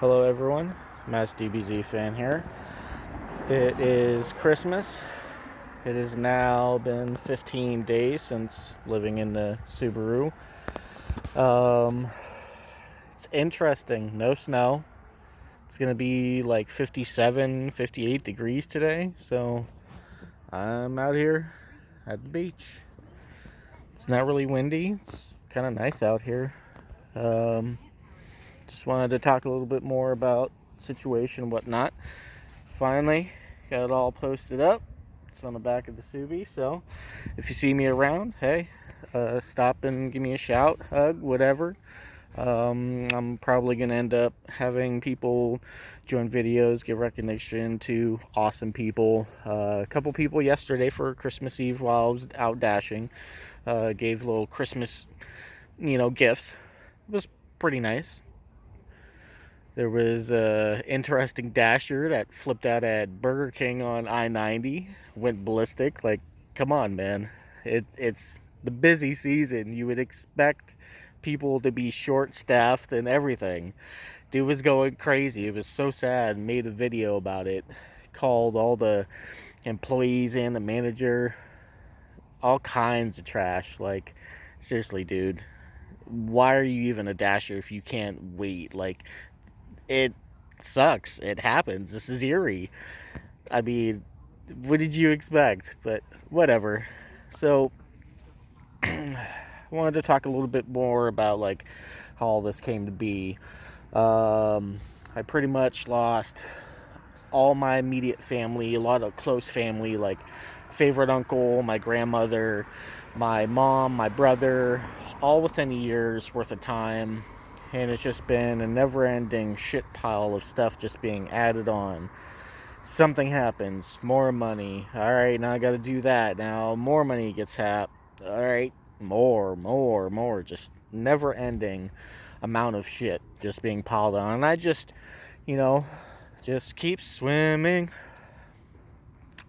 Hello everyone, Mass DBZ fan here. It is Christmas. It has now been 15 days since living in the Subaru. Um, it's interesting, no snow. It's gonna be like 57, 58 degrees today, so I'm out here at the beach. It's not really windy, it's kind of nice out here. Um, just wanted to talk a little bit more about situation and whatnot. Finally, got it all posted up. It's on the back of the Subi, so if you see me around, hey, stop and give me a shout, hug, whatever. I'm probably going to end up having people join videos, give recognition to awesome people. A couple people yesterday for Christmas Eve while I was out dashing gave little Christmas, gifts. It was pretty nice. There was a interesting dasher that flipped out at Burger King on I-90, went ballistic. Like, come on, man. It's the busy season. You would expect people to be short-staffed and everything. Dude was going crazy. It was so sad. Made a video about it. Called all the employees and the manager. All kinds of trash. Like, seriously, dude. Why are you even a dasher if you can't wait? Like, it sucks. It happens. This is Erie. I mean, what did you expect? But whatever. So, I wanted to talk a little bit more about like how all this came to be. I pretty much lost all my immediate family, a lot of close family, like favorite uncle, my grandmother, my mom, my brother, all within a year's worth of time. And it's just been a never-ending shit pile of stuff just being added on. Something happens, more money. All right, now I got to do that. Now more money gets tapped. All right, more. Just never-ending amount of shit just being piled on. And I just, you know, just keep swimming.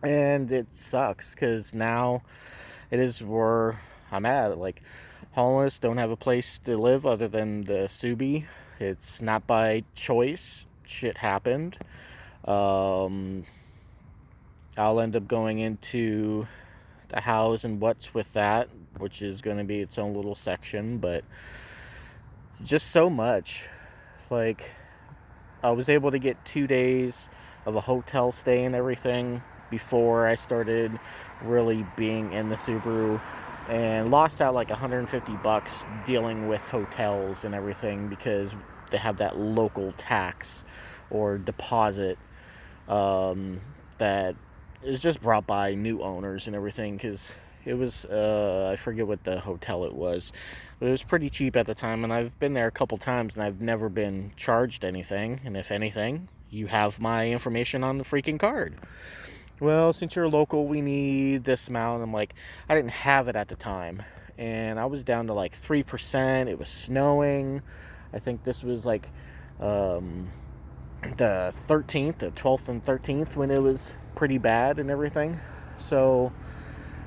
And it sucks because now it is where I'm at. Like, homeless, don't have a place to live other than the Subi. It's not by choice. Shit happened. Um, I'll end up going into the house and what's with that, which is going to be its own little section, but just so much. Like, I was able to get 2 days of a hotel stay and everything before I started really being in the Subaru, and lost out like $150 dealing with hotels and everything because they have that local tax or deposit that is just brought by new owners and everything, because it was I forget what the hotel it was, but it was pretty cheap at the time, and I've been there a couple times and I've never been charged anything. And if anything, you have my information on the freaking card. Well, since you're local, we need this amount. I'm like, I didn't have it at the time, and I was down to like 3%. It was snowing. I think this was like the 13th, the 12th and 13th, when it was pretty bad and everything. So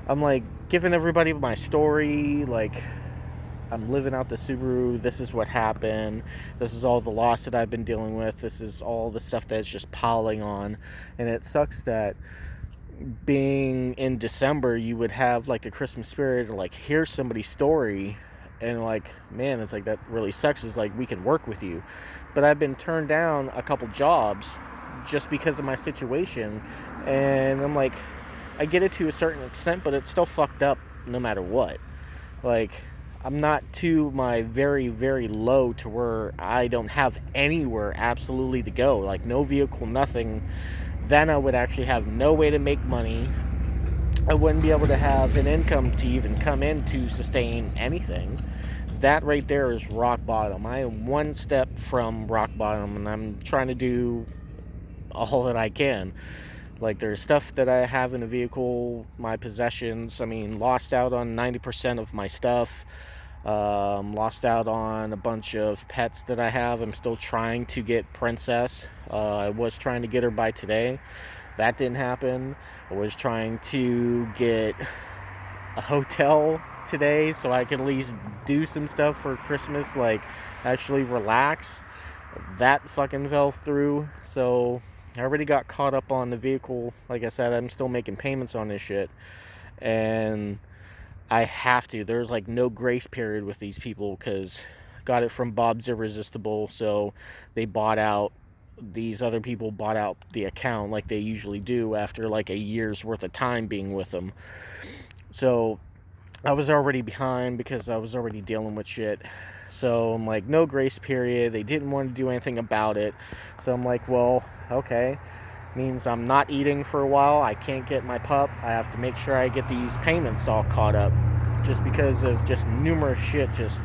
I'm like giving everybody my story, like I'm living out the Subaru. This is what happened. This is all the loss that I've been dealing with. This is all the stuff that's just piling on. And it sucks that being in December, you would have like the Christmas spirit, or like hear somebody's story, and like, man, it's like that really sucks. It's like, we can work with you, but I've been turned down a couple jobs just because of my situation, and I'm like, I get it to a certain extent, but it's still fucked up no matter what. Like, I'm not to my very, very low to where I don't have anywhere absolutely to go, like no vehicle, nothing. Then I would actually have no way to make money. I wouldn't be able to have an income to even come in to sustain anything. That right there is rock bottom. I am one step from rock bottom, and I'm trying to do all that I can. Like, there's stuff that I have in a vehicle, my possessions. I mean, lost out on 90% of my stuff. Lost out on a bunch of pets that I have. I'm still trying to get Princess. I was trying to get her by today. That didn't happen. I was trying to get a hotel today so I can at least do some stuff for Christmas, like actually relax. That fucking fell through. So I already got caught up on the vehicle. Like I said, I'm still making payments on this shit. And I have to. There's like no grace period with these people because got it from Bob's Irresistible. So they bought out, these other people bought out the account like they usually do after like a year's worth of time being with them. So I was already behind because I was already dealing with shit. So I'm like, no grace period. They didn't want to do anything about it. So I'm like, well, okay. Means I'm not eating for a while. I can't get my pup. I have to make sure I get these payments all caught up. Just because of just numerous shit, just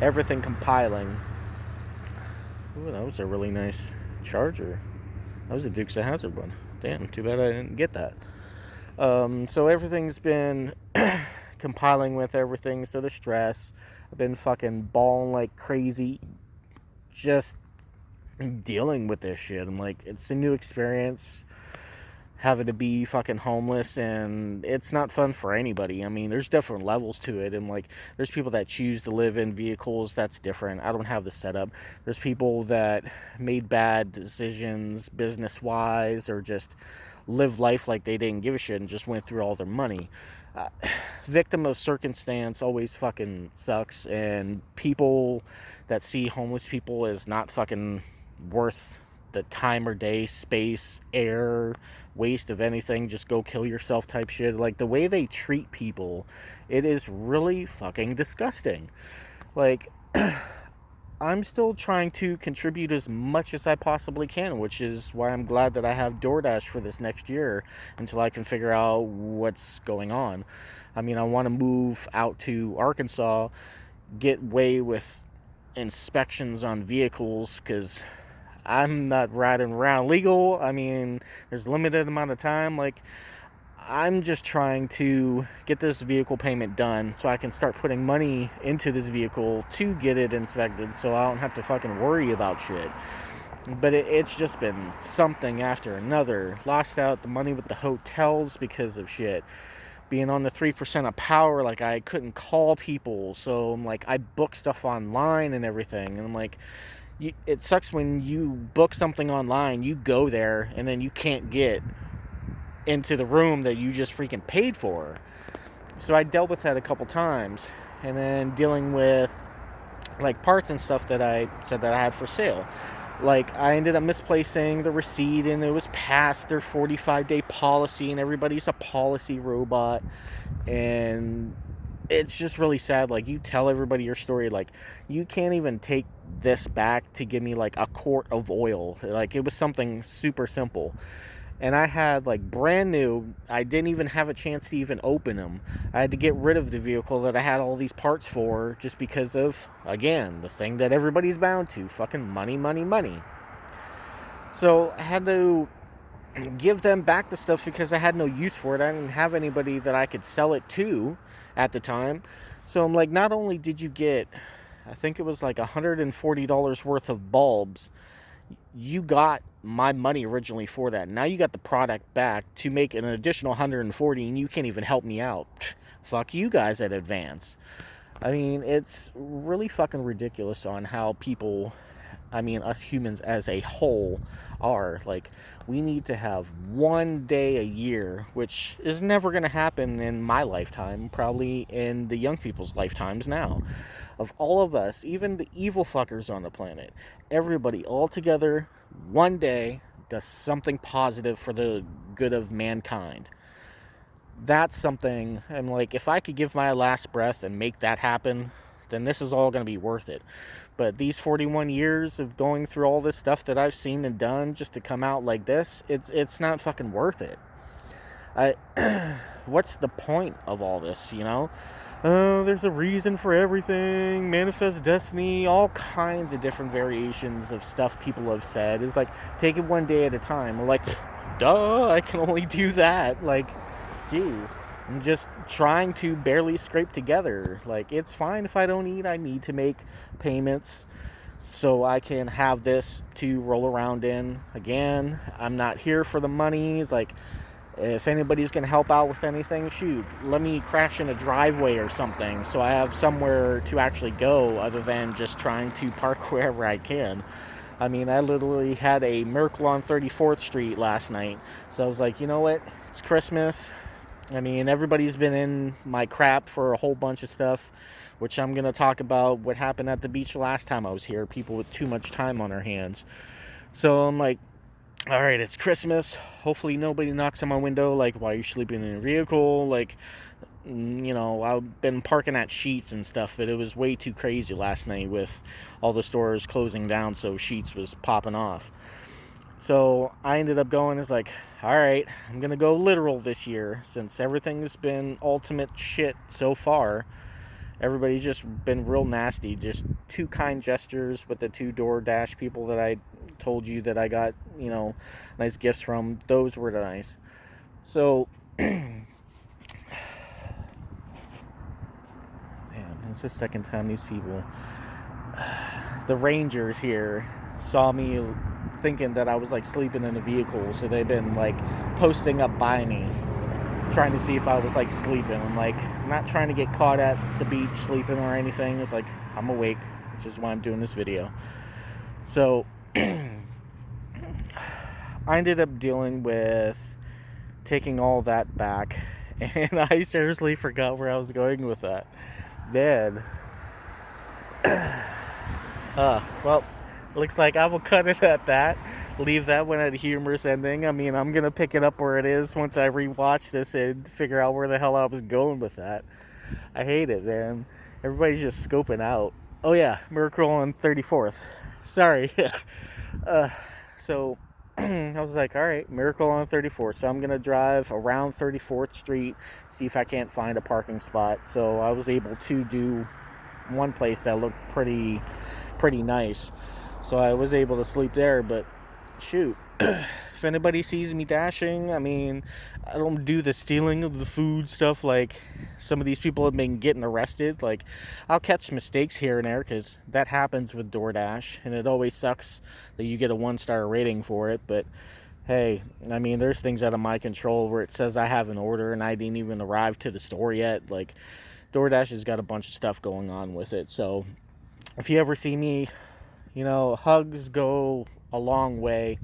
everything compiling. Ooh, that was a really nice Charger. That was a Dukes of Hazzard one. Damn, too bad I didn't get that. So everything's been compiling with everything. So the stress. I've been fucking bawling like crazy. Just dealing with this shit. I'm like, it's a new experience. Having to be fucking homeless, and it's not fun for anybody. I mean, there's different levels to it, and like there's people that choose to live in vehicles. That's different. I don't have the setup. There's people that made bad decisions business wise, or just lived life like they didn't give a shit and just went through all their money. uh, Victim of circumstance always fucking sucks, and people that see homeless people as not fucking worth the time or day, space, air, waste of anything, just go kill yourself type shit. Like the way they treat people, it is really fucking disgusting. Like I'm still trying to contribute as much as I possibly can, which is why I'm glad that I have DoorDash for this next year until I can figure out what's going on. I mean, I want to move out to Arkansas, get way with inspections on vehicles, because I'm not riding around legal. I mean, there's a limited amount of time. Like, I'm just trying to get this vehicle payment done so I can start putting money into this vehicle to get it inspected so I don't have to fucking worry about shit. But it's just been something after another. Lost out the money with the hotels because of shit. Being on the 3% of power, like I couldn't call people. So I'm like, I book stuff online and everything. And I'm like, it sucks when you book something online, you go there, and then you can't get into the room that you just freaking paid for. So I dealt with that a couple times. And then dealing with like parts and stuff that I said that I had for sale. Like I ended up misplacing the receipt, and it was past their 45-day policy, and everybody's a policy robot. And it's just really sad. Like, you tell everybody your story, like, you can't even take this back to give me like a quart of oil. Like, it was something super simple, and I had like brand new, I didn't even have a chance to even open them. I had to get rid of the vehicle that I had all these parts for, just because of, again, the thing that everybody's bound to, fucking money, money, money. So I had to give them back the stuff because I had no use for it. I didn't have anybody that I could sell it to at the time. So I'm like, not only did you get, I think it was like $140 worth of bulbs, you got my money originally for that. Now you got the product back to make an additional 140, and you can't even help me out. Fuck you guys at Advance. I mean, it's really fucking ridiculous on how people, I mean, us humans as a whole are. Like, we need to have one day a year, which is never going to happen in my lifetime, probably in the young people's lifetimes now. Of all of us, even the evil fuckers on the planet, everybody all together, one day, does something positive for the good of mankind. That's something, and like, if I could give my last breath and make that happen, then this is all going to be worth it. But these 41 years of going through all this stuff that I've seen and done just to come out like this, it's not fucking worth it. What's the point of all this, you know? There's a reason for everything, manifest destiny, all kinds of different variations of stuff people have said. It's like, take it one day at a time. We're like, duh, I can only do that. Like, geez, I'm just trying to barely scrape together. Like, it's fine if I don't eat. I need to make payments so I can have this to roll around in. Again, I'm not here for the money. It's like, if anybody's going to help out with anything, shoot, let me crash in a driveway or something so I have somewhere to actually go other than just trying to park wherever I can. I mean, I literally had a Miracle on 34th Street last night. So I was like, you know what? It's Christmas. I mean, everybody's been in my crap for a whole bunch of stuff, which I'm going to talk about what happened at the beach last time I was here. People with too much time on their hands. So I'm like, all right, it's Christmas. Hopefully nobody knocks on my window like, why are you sleeping in your vehicle? Like, you know, I've been parking at Sheets and stuff, but it was way too crazy last night with all the stores closing down, so Sheets was popping off. So I ended up going, it's like, all right, I'm going to go literal this year since everything's been ultimate shit so far. Everybody's just been real nasty. Just two kind gestures with the two DoorDash people that I told you that I got, you know, nice gifts from. Those were nice. So, man, it's the second time these people, the Rangers here, saw me thinking that I was like sleeping in a vehicle. So they've been like posting up by me, trying to see if I was like sleeping. I'm like, I'm not trying to get caught at the beach sleeping or anything. It's like, I'm awake, which is why I'm doing this video. So I ended up dealing with taking all that back, and I seriously forgot where I was going with that. Then well, looks like I will cut it at that. Leave that one at a humorous ending. I mean, I'm gonna pick it up where it is once I rewatch this and figure out where the hell I was going with that. I hate it, man. Everybody's just scoping out. Oh yeah, Miracle on 34th. Sorry. So I was like, all right, Miracle on 34th. So I'm gonna drive around 34th Street, see if I can't find a parking spot. So I was able to do one place that looked pretty nice. So I was able to sleep there, but shoot, if anybody sees me dashing, I mean, I don't do the stealing of the food stuff like some of these people have been getting arrested. Like, I'll catch mistakes here and there because that happens with DoorDash, and it always sucks that you get a 1-star rating for it. But hey, I mean, there's things out of my control where it says I have an order and I didn't even arrive to the store yet. Like, DoorDash has got a bunch of stuff going on with it. So if you ever see me, you know, hugs go a long way.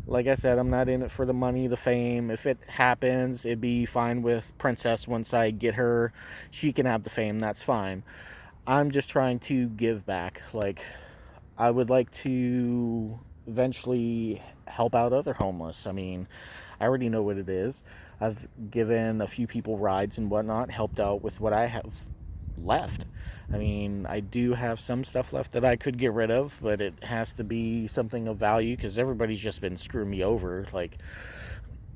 Like I said, I'm not in it for the money, the fame. If it happens, it'd be fine with Princess. Once I get her, she can have the fame. That's fine. I'm just trying to give back. Like, I would like to eventually help out other homeless. I mean, I already know what it is. I've given a few people rides and whatnot, helped out with what I have left. I mean, I do have some stuff left that I could get rid of, but it has to be something of value because everybody's just been screwing me over. Like,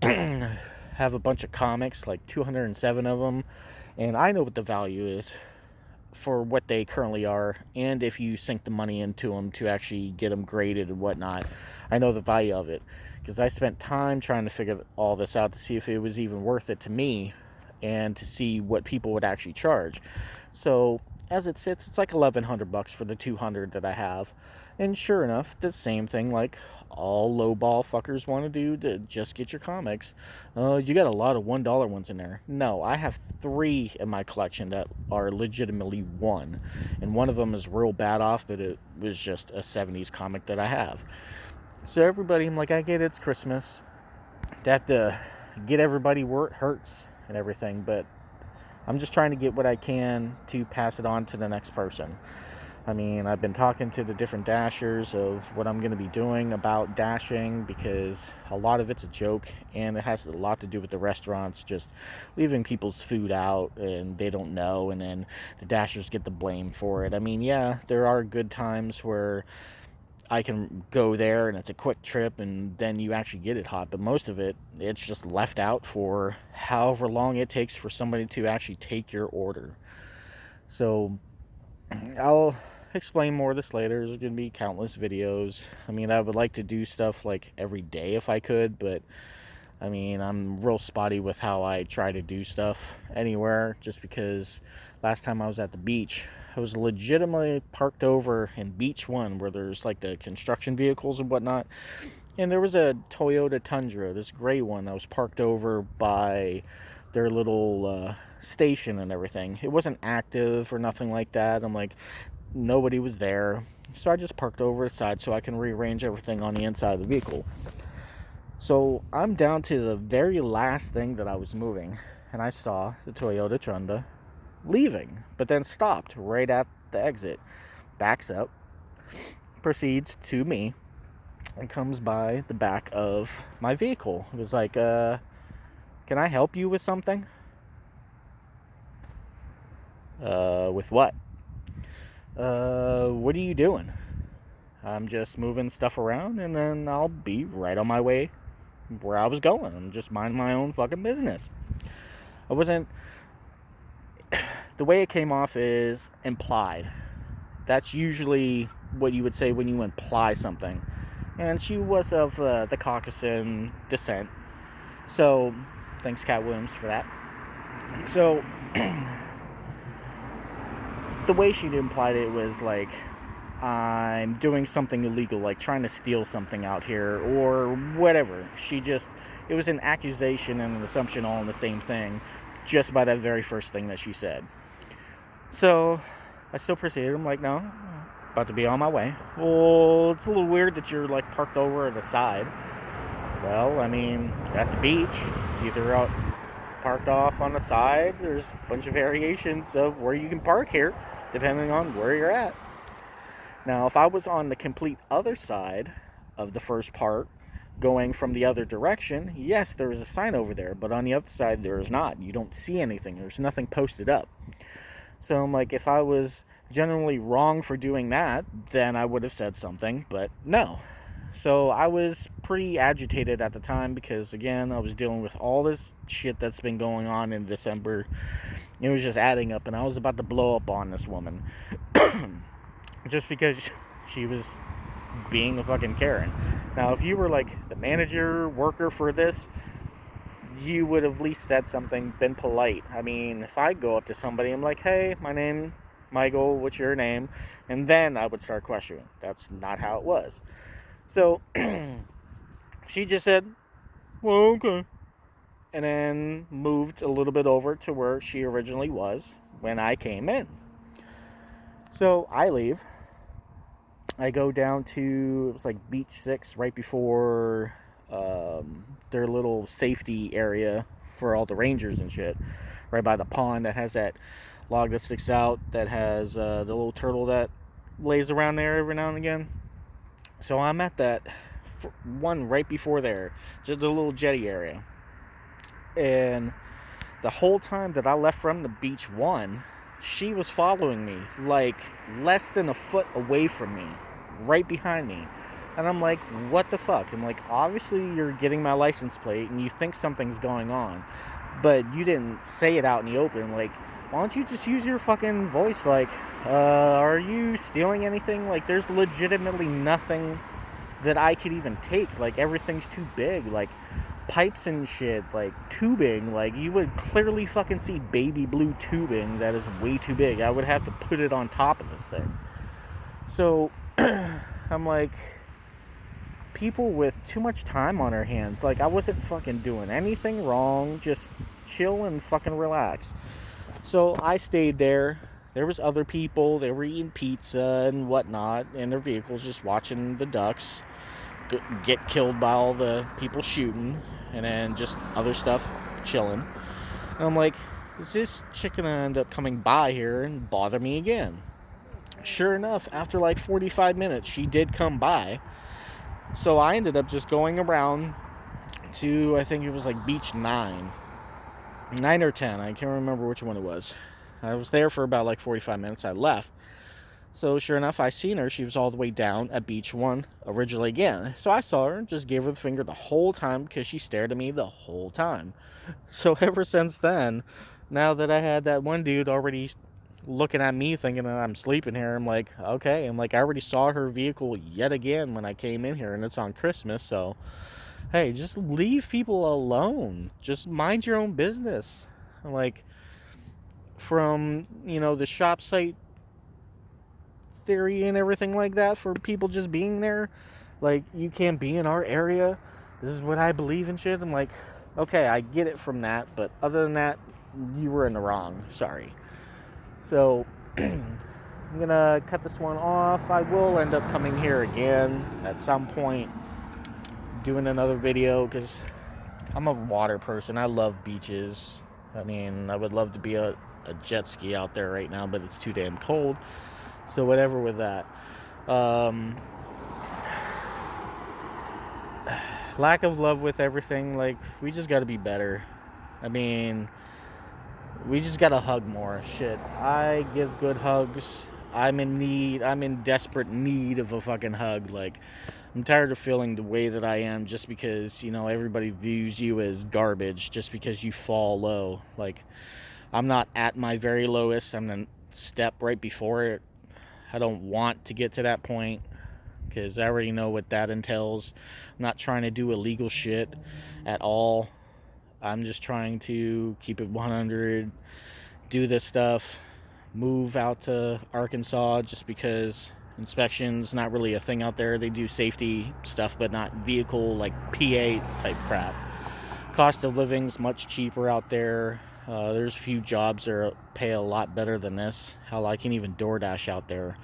have a bunch of comics, like 207 of them, and I know what the value is for what they currently are, and if you sink the money into them to actually get them graded and whatnot, I know the value of it because I spent time trying to figure all this out to see if it was even worth it to me and to see what people would actually charge. So as it sits, it's like $1,100 for the 200 that I have. And sure enough, the same thing like all lowball fuckers want to do to just get your comics. You got a lot of $1 ones in there. No, I have 3 in my collection that are legitimately 1. And one of them is real bad off, but it was just a 70s comic that I have. So everybody, I'm like, I get it's Christmas. That to get everybody where it hurts and everything, but I'm just trying to get what I can to pass it on to the next person. I mean, I've been talking to the different dashers of what I'm going to be doing about dashing because a lot of it's a joke and it has a lot to do with the restaurants just leaving people's food out and they don't know, and then the dashers get the blame for it. I mean, yeah, there are good times where I can go there and it's a quick trip and then you actually get it hot, but most of it, it's just left out for however long it takes for somebody to actually take your order. So I'll explain more of this later. There's going to be countless videos. I mean, I would like to do stuff like every day if I could, but I mean, I'm real spotty with how I try to do stuff anywhere just because last time I was at the beach, I was legitimately parked over in Beach 1 where there's like the construction vehicles and whatnot. And there was a Toyota Tundra, this gray one that was parked over by their little station and everything. It wasn't active or nothing like that. I'm like, nobody was there. So I just parked over the side so I can rearrange everything on the inside of the vehicle. So I'm down to the very last thing that I was moving, and I saw the Toyota Tundra leaving, but then stopped right at the exit, backs up, proceeds to me, and comes by the back of my vehicle. It was like, can I help you with something? With what? What are you doing? I'm just moving stuff around, and then I'll be right on my way where I was going. I'm just minding my own fucking business. I wasn't... The way it came off is implied. That's usually what you would say when you imply something. And she was of the Caucasian descent. So, thanks Cat Williams for that. So, the way she implied it was like, I'm doing something illegal, like trying to steal something out here, or whatever. It was an accusation and an assumption all in the same thing, just by that very first thing that she said. So, I still proceeded. I'm like, no, about to be on my way. Well, it's a little weird that you're like parked over at the side. Well, I mean, at the beach, it's either out parked off on the side. There's a bunch of variations of where you can park here, depending on where you're at. Now, if I was on the complete other side of the first part, going from the other direction, yes, there is a sign over there, but on the other side, there is not. You don't see anything. There's nothing posted up. So I'm like, if I was generally wrong for doing that, then I would have said something, but no. So I was pretty agitated at the time because, again, I was dealing with all this shit that's been going on in December. It was just adding up, and I was about to blow up on this woman. Just because she was being a fucking Karen. Now, if you were like the manager, worker for this, you would have at least said something, been polite. I mean, if I go up to somebody, I'm like, hey, my name, Michael, what's your name? And then I would start questioning. That's not how it was. So, she just said, well, okay. And then moved a little bit over to where she originally was when I came in. So, I leave. I go down to, it was like Beach 6 right before their little safety area for all the rangers and shit. Right by the pond that has that log that sticks out, that has the little turtle that lays around there every now and again. So I'm at that one right before there, just a little jetty area. And the whole time that I left from the Beach 1, she was following me, like less than a foot away from me, right behind me. And I'm like, what the fuck? I'm like, obviously you're getting my license plate and you think something's going on, but you didn't say it out in the open. Like, why don't you just use your fucking voice? Like, are you stealing anything? Like, there's legitimately nothing that I could even take. Like, everything's too big. Like, pipes and shit, like tubing, like you would clearly fucking see baby blue tubing that is way too big. I would have to put it on top of this thing. So I'm like, people with too much time on their hands. Like, I wasn't fucking doing anything wrong, just chill and fucking relax. So I stayed there. There was other people, they were eating pizza and whatnot in their vehicles, just watching the ducks get killed by all the people shooting, and then just other stuff chilling. And I'm like, is this chick gonna end up coming by here and bother me again? Sure enough, after like 45 minutes, she did come by. So I ended up just going around to, I think it was like Beach 9 or 10, I can't remember which one it was. I was there for about like 45 minutes, I left. So sure enough, I seen her. She was all the way down at Beach 1 originally again. So I saw her and just gave her the finger the whole time because she stared at me the whole time. So ever since then, now that I had that one dude already looking at me thinking that I'm sleeping here, I'm like, okay. I'm like, I already saw her vehicle yet again when I came in here, and it's on Christmas. So, hey, just leave people alone. Just mind your own business. Like, from, the shop site theory and everything like that for people just being there, like, you can't be in our area, this is what I believe in shit. I'm like, okay, I get it from that, but other than that, you were in the wrong. Sorry. So I'm gonna cut this one off. I will end up coming here again at some point, doing another video, because I'm a water person. I love beaches. I mean, I would love to be a jet ski out there right now, but it's too damn cold. So whatever with that. Lack of love with everything. Like, we just got to be better. I mean, we just got to hug more. Shit. I give good hugs. I'm in desperate need of a fucking hug. Like, I'm tired of feeling the way that I am just because, everybody views you as garbage just because you fall low. Like, I'm not at my very lowest. I'm the step right before it. I don't want to get to that point because I already know what that entails. I'm not trying to do illegal shit at all. I'm just trying to keep it 100, do this stuff, move out to Arkansas just because inspection's not really a thing out there. They do safety stuff, but not vehicle, like PA type crap. Cost of living's much cheaper out there. There's a few jobs that pay a lot better than this. Hell, I can even DoorDash out there.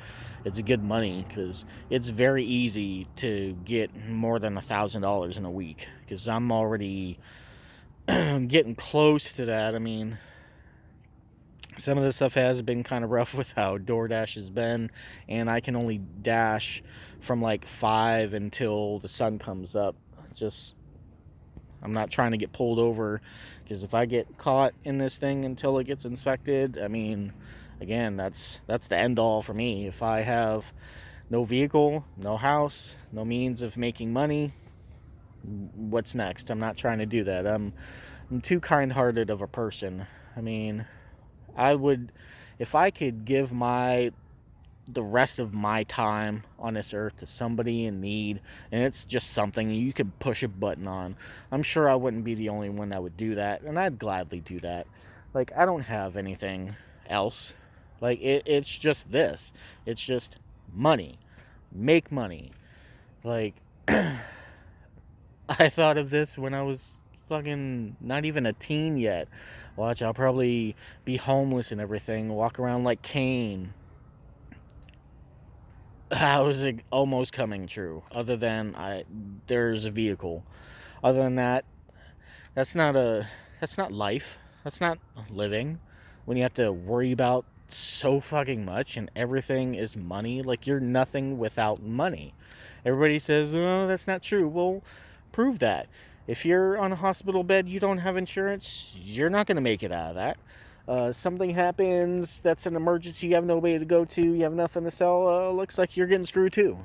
It's good money because it's very easy to get more than $1,000 in a week, because I'm already getting close to that. I mean, some of this stuff has been kind of rough with how DoorDash has been, and I can only dash from like 5 until the sun comes up. I'm not trying to get pulled over, because if I get caught in this thing until it gets inspected, I mean, again, that's the end all for me. If I have no vehicle, no house, no means of making money, what's next? I'm not trying to do that. I'm too kind-hearted of a person. I mean, if I could give the rest of my time on this earth to somebody in need, and it's just something you could push a button on, I'm sure I wouldn't be the only one that would do that, and I'd gladly do that. Like, I don't have anything else. Like, it's just this. It's just money. Make money. Like, I thought of this when I was fucking not even a teen yet. Watch, I'll probably be homeless and everything, walk around like Kane. How is it almost coming true? Other than there's a vehicle. Other than that, that's not life. That's not living. When you have to worry about so fucking much and everything is money. Like, you're nothing without money. Everybody says, "Oh, that's not true." Well, prove that. If you're on a hospital bed, you don't have insurance, you're not going to make it out of that. Something happens that's an emergency, you have nobody to go to, you have nothing to sell, looks like you're getting screwed too.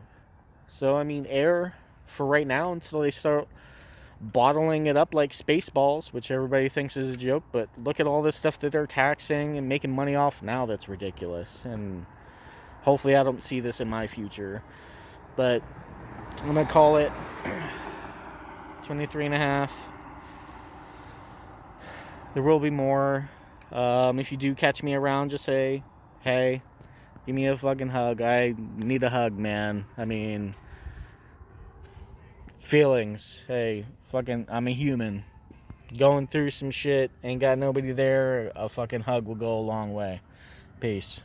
So, I mean, air for right now until they start bottling it up like Spaceballs, which everybody thinks is a joke, but look at all this stuff that they're taxing and making money off now. That's ridiculous. And hopefully I don't see this in my future. But I'm going to call it 23 and a half. There will be more. If you do catch me around, just say, "Hey, give me a fucking hug. I need a hug, man." I mean, feelings. Hey, fucking, I'm a human. Going through some shit, ain't got nobody there. A fucking hug will go a long way. Peace.